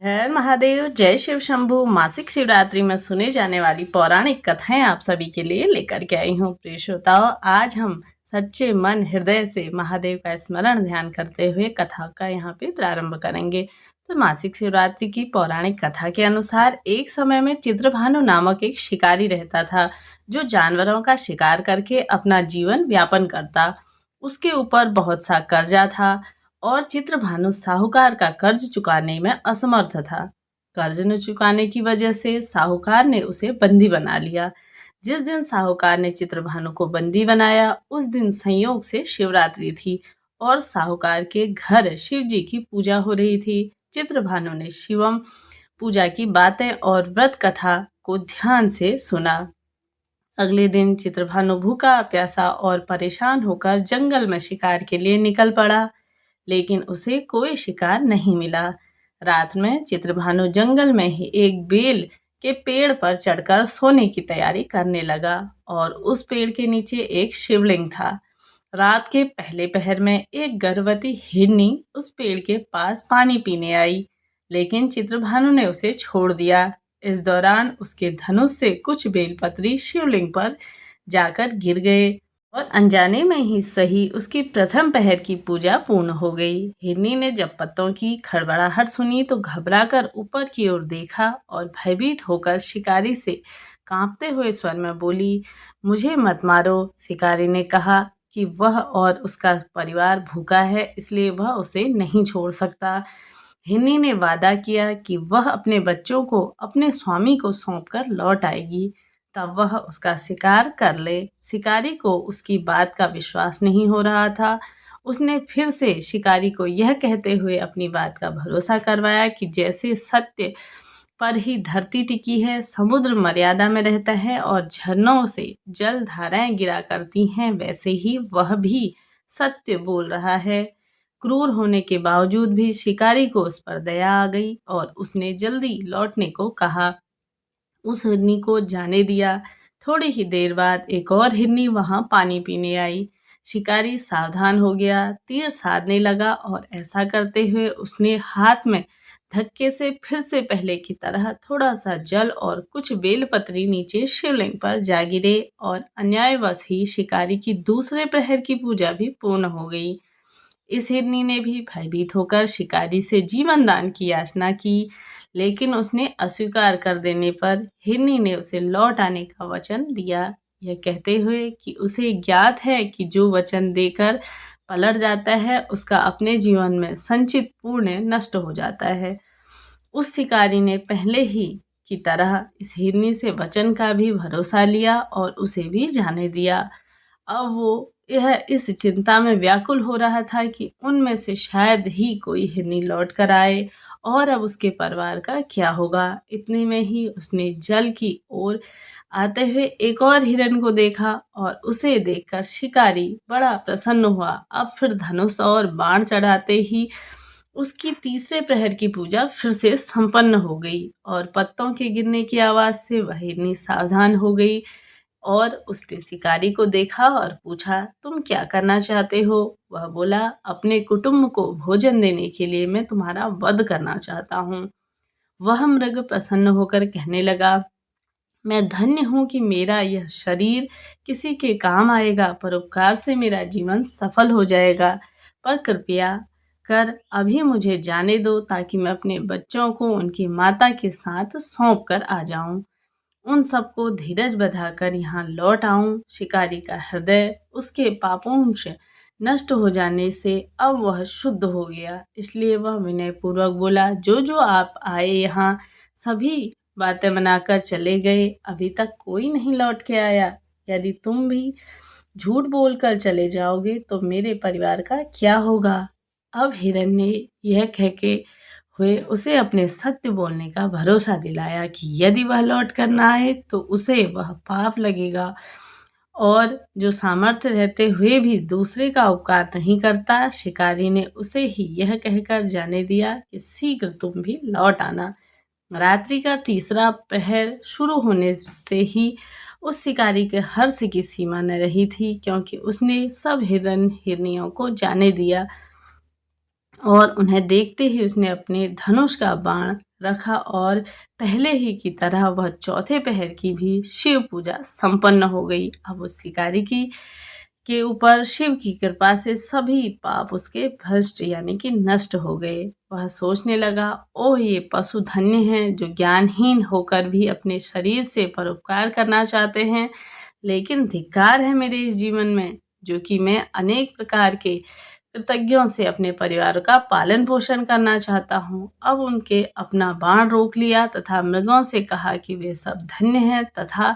हर महादेव, जय शिव शंभू। मासिक शिवरात्रि में सुने जाने वाली पौराणिक कथाएं आप सभी के लिए लेकर के आई हूँ। प्रिय श्रोताओं, आज हम सच्चे मन हृदय से महादेव का स्मरण ध्यान करते हुए कथा का यहाँ पे प्रारंभ करेंगे। तो मासिक शिवरात्रि की पौराणिक कथा के अनुसार एक समय में चित्रभानु नामक एक शिकारी रहता था, जो जानवरों का शिकार करके अपना जीवन व्यापन करता। उसके ऊपर बहुत सा कर्जा था और चित्रभानु साहूकार का कर्ज चुकाने में असमर्थ था। कर्ज न चुकाने की वजह से साहूकार ने उसे बंदी बना लिया। जिस दिन साहूकार ने चित्रभानु को बंदी बनाया, उस दिन संयोग से शिवरात्रि थी और साहूकार के घर शिव जी की पूजा हो रही थी। चित्रभानु ने शिवम पूजा की बातें और व्रत कथा को ध्यान से सुना। अगले दिन चित्रभानु भूखा प्यासा और परेशान होकर जंगल में शिकार के लिए निकल पड़ा, लेकिन उसे कोई शिकार नहीं मिला। रात में चित्रभानु जंगल में ही एक बेल के पेड़ पर चढ़कर सोने की तैयारी करने लगा और उस पेड़ के नीचे एक शिवलिंग था। रात के पहले पहर में एक गर्भवती हिरनी उस पेड़ के पास पानी पीने आई, लेकिन चित्रभानु ने उसे छोड़ दिया। इस दौरान उसके धनुष से कुछ बेलपत्री शिवलिंग पर जाकर गिर गए और अनजाने में ही सही उसकी प्रथम पहर की पूजा पूर्ण हो गई। हिरनी ने जब पत्तों की खड़बड़ाहट सुनी तो घबराकर ऊपर की ओर देखा और भयभीत होकर शिकारी से कांपते हुए स्वर में बोली, मुझे मत मारो। शिकारी ने कहा कि वह और उसका परिवार भूखा है, इसलिए वह उसे नहीं छोड़ सकता। हिरनी ने वादा किया कि वह अपने बच्चों को अपने स्वामी को सौंपकर लौट आएगी, तब वह उसका शिकार कर ले। शिकारी को उसकी बात का विश्वास नहीं हो रहा था। उसने फिर से शिकारी को यह कहते हुए अपनी बात का भरोसा करवाया कि जैसे सत्य पर ही धरती टिकी है, समुद्र मर्यादा में रहता है और झरनों से जल धाराएं गिरा करती हैं, वैसे ही वह भी सत्य बोल रहा है। क्रूर होने के बावजूद भी शिकारी को उस पर दया आ गई और उसने जल्दी लौटने को कहा। उस हिरनी को जाने दिया। थोड़ी ही देर बाद एक और हिरनी वहां पानी पीने आई। शिकारी सावधान हो गया, तीर साधने लगा और ऐसा करते हुए उसने हाथ में धक्के से फिर से पहले की तरह थोड़ा सा जल और कुछ बेलपत्री नीचे शिवलिंग पर जा गिरे और अन्यायवश ही शिकारी की दूसरे प्रहर की पूजा भी पूर्ण हो गई। इस हिरनी ने भी भयभीत होकर शिकारी से जीवन दान की याचना की, लेकिन उसने अस्वीकार कर देने पर हिरनी ने उसे लौट आने का वचन दिया, यह कहते हुए कि उसे ज्ञात है कि जो वचन देकर पलट जाता है उसका अपने जीवन में संचित पुण्य नष्ट हो जाता है। उस शिकारी ने पहले ही की तरह इस हिरनी से वचन का भी भरोसा लिया और उसे भी जाने दिया। अब वो यह इस चिंता में व्याकुल हो रहा था कि उनमें से शायद ही कोई हिरनी लौट कर आए और अब उसके परिवार का क्या होगा। इतने में ही उसने जल की ओर आते हुए एक और हिरन को देखा और उसे देखकर शिकारी बड़ा प्रसन्न हुआ। अब फिर धनुष और बाण चढ़ाते ही उसकी तीसरे प्रहर की पूजा फिर से संपन्न हो गई और पत्तों के गिरने की आवाज से वह हिरनी सावधान हो गई और उसने शिकारी को देखा और पूछा, तुम क्या करना चाहते हो? वह बोला, अपने कुटुंब को भोजन देने के लिए मैं तुम्हारा वध करना चाहता हूँ। वह मृग प्रसन्न होकर कहने लगा, मैं धन्य हूँ कि मेरा यह शरीर किसी के काम आएगा, परोपकार से मेरा जीवन सफल हो जाएगा। पर कृपया कर अभी मुझे जाने दो ताकि मैं अपने बच्चों को उनकी माता के साथ सौंप कर आ जाऊं, उन सबको धीरज बधाकर यहाँ लौट आऊं। शिकारी का हृदय उसके पापों से नष्ट हो जाने से अब वह शुद्ध हो गया, इसलिए वह विनय पूर्वक बोला, जो जो आप आए यहाँ सभी बातें बनाकर चले गए, अभी तक कोई नहीं लौट के आया। यदि तुम भी झूठ बोलकर चले जाओगे तो मेरे परिवार का क्या होगा? अब हिरन ने यह कह के हुए उसे अपने सत्य बोलने का भरोसा दिलाया कि यदि वह लौट कर ना आए तो उसे वह पाप लगेगा और जो सामर्थ्य रहते हुए भी दूसरे का उपकार नहीं करता। शिकारी ने उसे ही यह कहकर जाने दिया कि शीघ्र तुम भी लौट आना। रात्रि का तीसरा प्रहर शुरू होने से ही उस शिकारी के हर्ष की सीमा न रही थी, क्योंकि उसने सब हिरन हिरनियों को जाने दिया और उन्हें देखते ही उसने अपने धनुष का बाण रखा और पहले ही की तरह वह चौथे पहर की भी शिव पूजा संपन्न हो गई। अब उस शिकारी की के ऊपर शिव की कृपा से सभी पाप उसके भ्रष्ट यानी कि नष्ट हो गए। वह सोचने लगा, ओह ये पशु धन्य हैं जो ज्ञानहीन होकर भी अपने शरीर से परोपकार करना चाहते हैं, लेकिन धिक्कार है मेरे इस जीवन में जो कि मैं अनेक प्रकार के कृतज्ञों से अपने परिवार का पालन पोषण करना चाहता हूँ। अब उनके अपना बाण रोक लिया तथा मृगों से कहा कि वे सब धन्य हैं तथा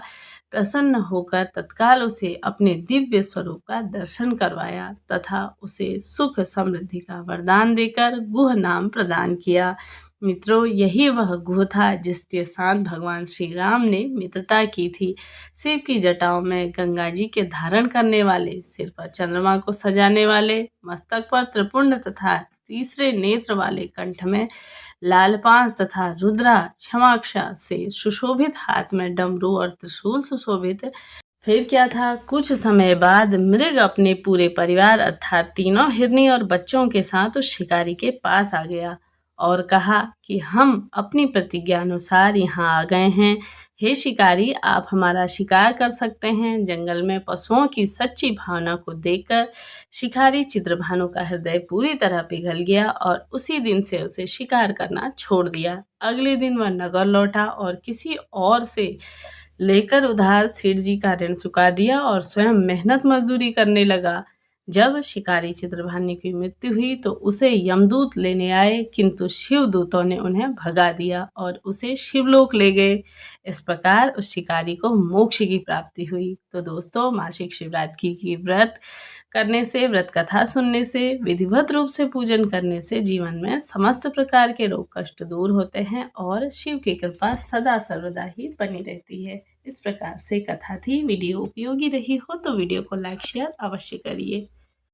प्रसन्न होकर तत्काल उसे अपने दिव्य स्वरूप का दर्शन करवाया तथा उसे सुख समृद्धि का वरदान देकर गुह नाम प्रदान किया। मित्रों, यही वह गुह था जिसके साथ भगवान श्री राम ने मित्रता की थी। शिव की जटाओं में गंगा जी के धारण करने वाले, सिर पर चंद्रमा को सजाने वाले, मस्तक पर त्रिपुंड तथा तीसरे नेत्र वाले, कंठ में लालपांस तथा रुद्रा क्षमाक्षा से सुशोभित, हाथ में डमरू और त्रिशूल सुशोभित। फिर क्या था, कुछ समय बाद मृग अपने पूरे परिवार अर्थात तीनों हिरनी और बच्चों के साथ उस शिकारी के पास आ गया और कहा कि हम अपनी प्रतिज्ञा अनुसार यहाँ आ गए हैं। हे शिकारी, आप हमारा शिकार कर सकते हैं। जंगल में पशुओं की सच्ची भावना को देखकर शिकारी चित्रभानु का हृदय पूरी तरह पिघल गया और उसी दिन से उसे शिकार करना छोड़ दिया। अगले दिन वह नगर लौटा और किसी और से लेकर उधार सेठ जी का ऋण चुका दिया और स्वयं मेहनत मजदूरी करने लगा। जब शिकारी चित्रभानु की मृत्यु हुई तो उसे यमदूत लेने आए, किंतु शिवदूतों ने उन्हें भगा दिया और उसे शिवलोक ले गए। इस प्रकार उस शिकारी को मोक्ष की प्राप्ति हुई। तो दोस्तों, मासिक शिवरात्रि की व्रत करने से, व्रत कथा सुनने से, विधिवत रूप से पूजन करने से जीवन में समस्त प्रकार के रोग कष्ट दूर होते हैं और शिव की कृपा सदा सर्वदा ही बनी रहती है। इस प्रकार से कथा थी। वीडियो उपयोगी रही हो तो वीडियो को लाइक शेयर अवश्य करिए।